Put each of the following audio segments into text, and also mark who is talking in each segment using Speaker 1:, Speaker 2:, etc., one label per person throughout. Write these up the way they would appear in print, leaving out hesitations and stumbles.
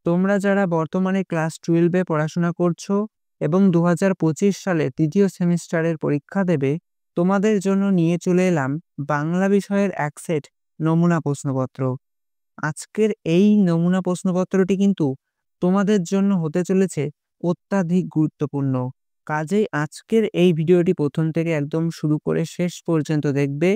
Speaker 1: তোমরা যারা বর্তমানে ক্লাস 12-এ পড়াশোনা করছো এবং 2025 সালে তৃতীয় সেমিস্টারের পরীক্ষা দেবে, তোমাদের জন্য নিয়ে চলে এলাম বাংলা বিষয়ের এক সেট নমুনা প্রশ্নপত্র। আজকের এই নমুনা প্রশ্নপত্রটি কিন্তু তোমাদের জন্য হতে চলেছে অত্যাধিক গুরুত্বপূর্ণ। কাজেই আজকের এই ভিডিওটি প্রথম থেকে একদম শুরু করে শেষ পর্যন্ত দেখবে।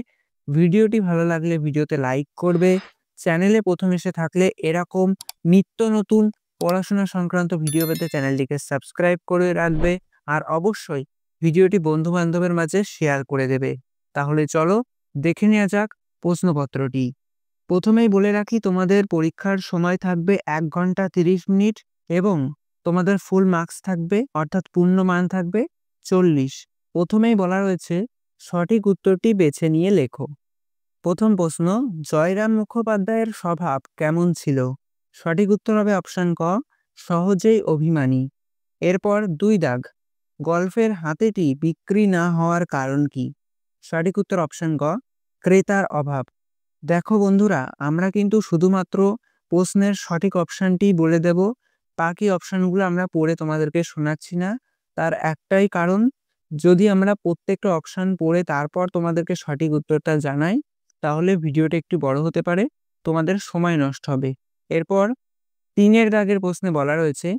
Speaker 1: ভিডিওটি ভালো লাগলে ভিডিওতে লাইক করবে। চ্যানেলে প্রথম এসে থাকলে এরকম নিত্য নতুন পড়াশোনা সংক্রান্ত ভিডিও পেতে চ্যানেলটিকে সাবস্ক্রাইব করে রাখবে। আর অবশ্যই ভিডিওটি বন্ধু বান্ধবের মাঝে শেয়ার করে দেবে। তাহলে চলো দেখে নেওয়া যাক প্রশ্নপত্রটি। প্রথমেই বলে রাখি, তোমাদের পরীক্ষার সময় থাকবে 1 ঘন্টা 30 মিনিট এবং তোমাদের ফুল মার্কস থাকবে, অর্থাৎ পূর্ণ মান থাকবে 40। প্রথমেই বলা রয়েছে সঠিক উত্তরটি বেছে নিয়ে লেখো। প্রথম প্রশ্ন, জয়রাম মুখোপাধ্যায়ের স্বভাব কেমন ছিল? সঠিক উত্তর হবে অপশন ক, সহজেই অভিমানী। এরপর 2 দাগ, গল্পের হাতিটি বিক্রি না হওয়ার কারণ কি? সঠিক উত্তর অপশন ক, ক্রেতার অভাব। দেখো বন্ধুরা, আমরা কিন্তু শুধুমাত্র প্রশ্নের সঠিক অপশানটি বলে দেব, বাকি অপশানগুলো আমরা পড়ে তোমাদেরকে শোনাচ্ছি না। তার একটাই কারণ, যদি আমরা প্রত্যেকটা অপশান পড়ে তারপর তোমাদেরকে সঠিক উত্তরটা জানাই, তাহলে ভিডিওটা একটু বড় হতে পারে, তোমাদের সময় নষ্ট হবে। এরপর 3 দাগের প্রশ্নে বলা রয়েছে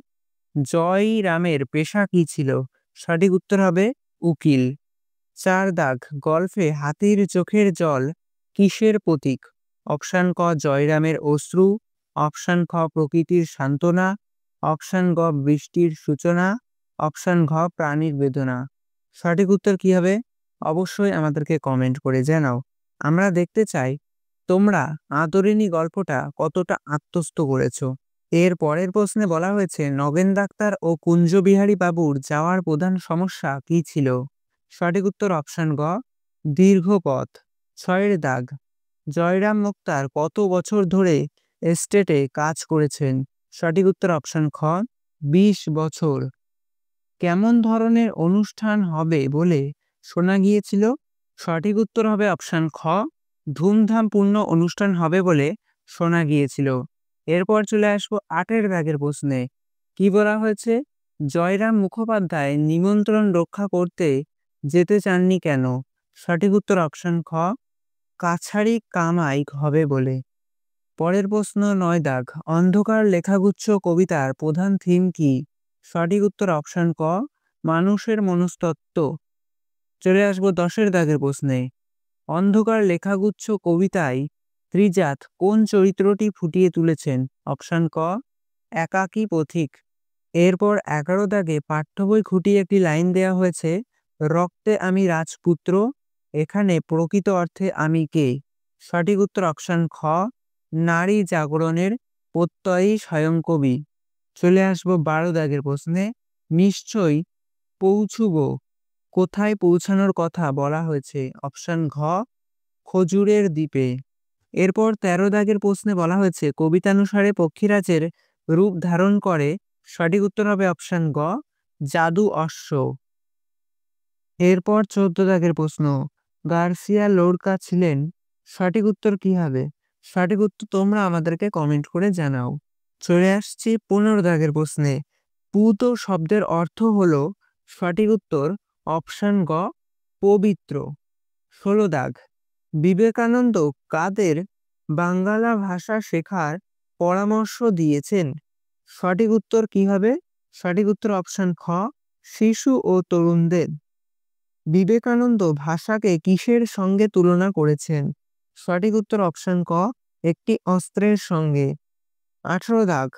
Speaker 1: জয় রামের পেশা কি ছিল? সঠিক উত্তর হবে উকিল। 4 দাগ, গল্পে হাতির চোখের জল কিসের প্রতীক? অপশান ক, জয়রামের অশ্রু। অপশান খ, প্রকৃতির সান্ত্বনা। অপশান গ, বৃষ্টির সূচনা। অপশান ঘ, প্রাণীর বেদনা। সঠিক উত্তর কি হবে? অবশ্যই আমাদেরকে কমেন্ট করে জানাও। আমরা দেখতে চাই তোমরা আদরিনী গল্পটা কতটা আত্মস্থ করেছো। এর পরের প্রশ্নে বলা হয়েছে নগেন ডাক্তার ও কুঞ্জবিহারী বাবুর যাওয়ার প্রধান সমস্যা কি ছিল? সঠিক উত্তর অপশান গ, দীর্ঘ পথ। 6 দাগ, জয়রাম মুক্তার কত বছর ধরে এস্টেটে কাজ করেছেন? সঠিক উত্তর অপশান খ, 20 বছর। কেমন ধরনের অনুষ্ঠান হবে বলে শোনা গিয়েছিল? সঠিক উত্তর হবে অপশান খ, ধুমধামপূর্ণ অনুষ্ঠান হবে বলে শোনা গিয়েছিল। এরপর চলে আসবো 8 দাগের প্রশ্নে। কি বলা হয়েছে? জয়রাম মুখোপাধ্যায় নিমন্ত্রণ রক্ষা করতে যেতে চাননি কেন? সঠিক উত্তর অপশান খ, কাছারি কামাই হবে বলে। পরের প্রশ্ন 9 দাগ, অন্ধকার লেখাগুচ্ছ কবিতার প্রধান থিম কি? সঠিক উত্তর অপশান ক, মানুষের মনস্তত্ত্ব। চলে আসবো 10 দাগের প্রশ্নে। অন্ধকার লেখাগুচ্ছ কবিতায় ত্রিজাত কোন চরিত্রটি ফুটিয়ে তুলেছেন? অপশান ক, একাকী পথিক। এরপর 11 দাগে পাঠ্য বই খুঁটিয়ে একটি লাইন দেয়া হয়েছে, রক্তে আমি রাজপুত্র, এখানে প্রকৃত অর্থে আমি কে? সঠিক উত্তর অপশান খ, নারী জাগরণের প্রত্যয়ী স্বয়ং কবি। চলে আসবো 12 দাগের প্রশ্নে। নিশ্চয়ই পৌঁছুব কোথায় পৌঁছানোর কথা বলা হয়েছে? অপশান ঘ, খজুরের দ্বীপে। এরপর 13 দাগের প্রশ্নে বলা হয়েছে কবিতানুসারে পক্ষীরাজের রূপ ধারণ করে। সঠিক উত্তর হবে অপশান গ, জাদু অশ্ব। এরপর 14 দাগের প্রশ্ন, গার্সিয়া লোরকা ছিলেন। সঠিক উত্তর কি হবে? সঠিক উত্তর তোমরা আমাদেরকে কমেন্ট করে জানাও। চলে আসছি 15 দাগের প্রশ্নে। পূত শব্দের অর্থ হলো। সঠিক উত্তর অপশান গ, পবিত্র। 16 দাগ, বিবেকানন্দ কাদের বাঙ্গালা ভাষা শেখার পরামর্শ দিয়েছেন? সঠিক উত্তর কি হবে? সঠিক উত্তর অপশান খ, শিশু ও তরুণদের। বিবেকানন্দ ভাষাকে কিসের সঙ্গে তুলনা করেছেন? সঠিক উত্তর অপশান ক, একটি অস্ত্রের সঙ্গে। 18 দাগ,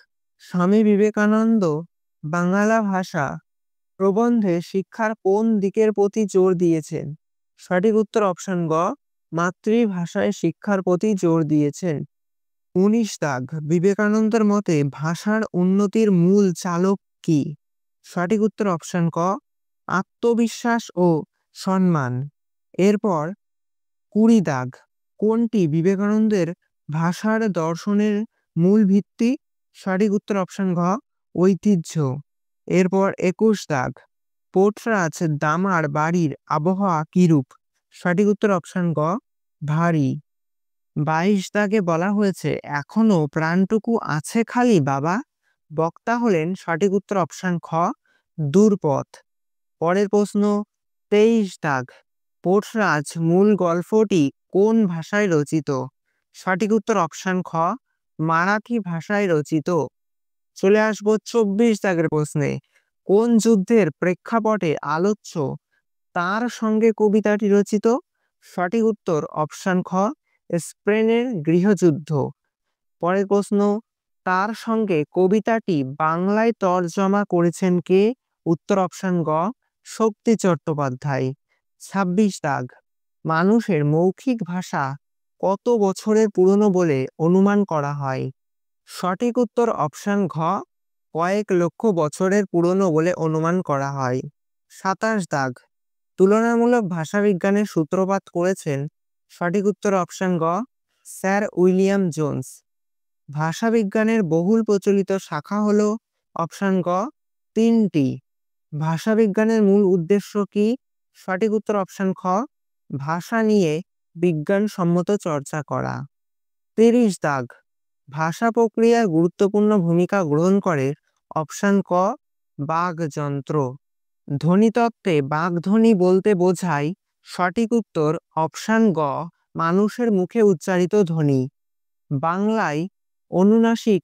Speaker 1: স্বামী বিবেকানন্দ বাংলা ভাষা প্রবন্ধে শিক্ষার কোন দিকের প্রতি জোর দিয়েছেন? সঠিক উত্তর অপশান গ, মাতৃভাষায় শিক্ষার প্রতি জোর দিয়েছেন। 19 দাগ, বিবেকানন্দের মতে ভাষার উন্নতির মূল চালক কি? সঠিক উত্তর অপশান ক, আত্মবিশ্বাস ও সম্মান। এরপর 20 দাগ, কোনটি বিবেকানন্দের ভাষার দর্শনের মূল ভিত্তি? সঠিক উত্তর অপশান ঘ, ঐতিহ্য। এরপর 21 দাগ, পোর্টরাজ দামার বাড়ির আবহাওয়া কিরূপ? সঠিক উত্তর অপশান গ, ভারী। 22 দাগে বলা হয়েছে এখনো প্রাণটুকু আছে খালি বাবা। বক্তা হলেন সঠিক উত্তর অপশন খ দূরপথ। পরের প্রশ্ন 23 দাগ, পোর্শরাজ মূল গল্পটি কোন ভাষায় রচিত? সঠিক উত্তর অপশন খ মারাঠি ভাষায় রচিত। চলে আসবো 24 দাগের প্রশ্নে, কোন যুদ্ধের প্রেক্ষাপটে আলোচ্য তার সঙ্গে কবিতাটি রচিত? সঠিক উত্তর অপশন খ স্পেনের গৃহযুদ্ধ। পরের প্রশ্ন, তার সঙ্গে কবিতাটি বাংলায় তর্জমা করেছেন কে? উত্তর অপশন গ শক্তি চট্টোপাধ্যায়। 26 দাগ, মানুষের মৌখিক ভাষা কত বছরের পুরনো বলে অনুমান করা হয়? সঠিক উত্তর অপশন ঘ কয়েক লক্ষ বছরের পুরনো বলে অনুমান করা হয়। 27 দাগ, তুলনামূলক ভাষাবিজ্ঞানের সূত্রপাত করেছেন? সঠিক উত্তর অপশন গ স্যার উইলিয়াম জোন্স। ভাষাবিজ্ঞানের বহুল প্রচলিত শাখা হলো? অপশন গ 3টি। ভাষাবিজ্ঞানের মূল উদ্দেশ্য কি? সঠিক উত্তর অপশন খ ভাষা নিয়ে বিজ্ঞানসম্মত চর্চা করা। 30 দাগ, ভাষা প্রক্রিয়ায় গুরুত্বপূর্ণ ভূমিকা গ্রহণ করে? অপশন ক বাকযন্ত্র। ধ্বনিতত্ত্বে বাকধ্বনি বলতে বোঝায়? সঠিক উত্তর অপশন গ মানুষের মুখে উচ্চারিত ধ্বনি। বাংলায় অনুনাসিক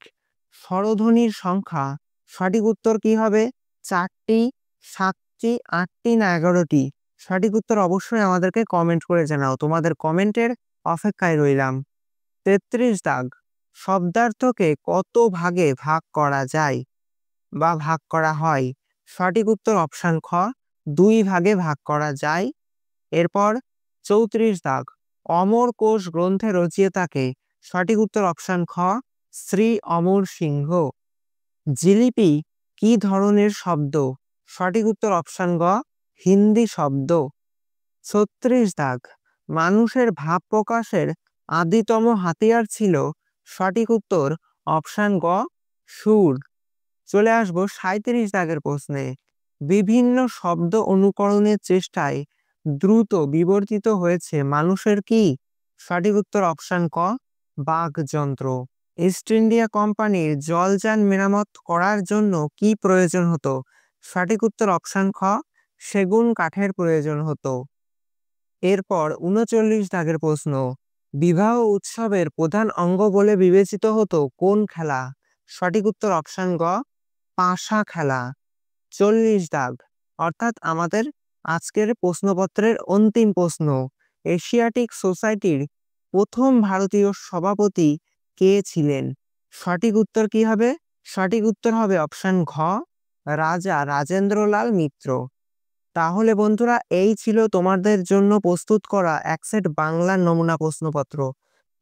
Speaker 1: স্বরধ্বনির সংখ্যা? সঠিক উত্তর কি হবে? 4টি, 7টি, 8টি না 11টি? সঠিক উত্তর অবশ্যই আমাদেরকে কমেন্ট করে জানাও, তোমাদের কমেন্টের অপেক্ষায় রইলাম। 33 দাগ, শব্দার্থকে কত ভাগে ভাগ করা যায় বা ভাগ করা হয়? সঠিক উত্তর অপশন খ 2 ভাগে ভাগ করা যায়। এরপর 34 দাগ, অমর কোষ গ্রন্থের রচয়িতাকে? সঠিক উত্তর অপশন খ শ্রী অমর সিংহ। জিলিপি কি ধরনের শব্দ? সঠিক উত্তর অপশন গ হিন্দি শব্দ। 36 দাগ, মানুষের ভাব প্রকাশের আদিতম হাতিয়ার ছিল? সঠিক উত্তর অপশন গ সুর। চলে আসবো 37 দাগের প্রশ্নে, বিভিন্ন শব্দ অনুকরণের চেষ্টায় দ্রুত বিবর্তিত হয়েছে মানুষের কি? সঠিক উত্তর অপশন ক বাকযন্ত্র। ইস্ট ইন্ডিয়া কোম্পানির জলযান মেরামত করার জন্য কি প্রয়োজন হতো? সঠিক উত্তর অপশন খ সেগুন কাঠের প্রয়োজন হতো। এরপর 39 দাগের প্রশ্ন, বিবাহ উৎসবের প্রধান অঙ্গ বলে বিবেচিত হতো কোন খেলা? সঠিক উত্তর অপশন গ পাশা খেলা। 40 দাগ, অর্থাৎ আমাদের আজকের প্রশ্নপত্রের অন্তিম প্রশ্ন, এশিয়াটিক সোসাইটির প্রথম ভারতীয় সভাপতি কে ছিলেন? সঠিক উত্তর কি হবে? সঠিক উত্তর হবে অপশন ঘ রাজা রাজেন্দ্রলাল মিত্র। তাহলে বন্ধুরা, এই ছিল তোমাদের জন্য প্রস্তুত করা এক সেট বাংলার নমুনা প্রশ্নপত্র।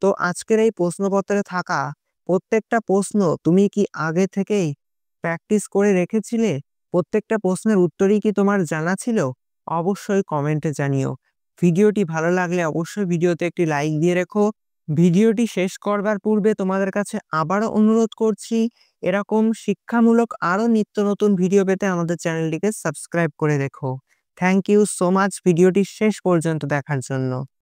Speaker 1: তো আজকের এই প্রশ্নপত্রে থাকা প্রত্যেকটা প্রশ্ন তুমি কি আগে থেকেই প্র্যাকটিস করে রেখেছিলে? প্রত্যেকটা প্রশ্নের উত্তরই কি তোমার জানা ছিল? অবশ্যই কমেন্টে জানিও। ভিডিওটি ভালো লাগলে অবশ্যই ভিডিওতে একটি লাইক দিয়ে রেখো। ভিডিওটি শেষ করবার পূর্বে তোমাদের কাছে আবারও অনুরোধ করছি, এরকম শিক্ষামূলক আরো নিত্য নতুন ভিডিও পেতে আমাদের চ্যানেলটিকে সাবস্ক্রাইব করে রেখো। থ্যাংক ইউ সো মাচ ভিডিওটি শেষ পর্যন্ত দেখার জন্য।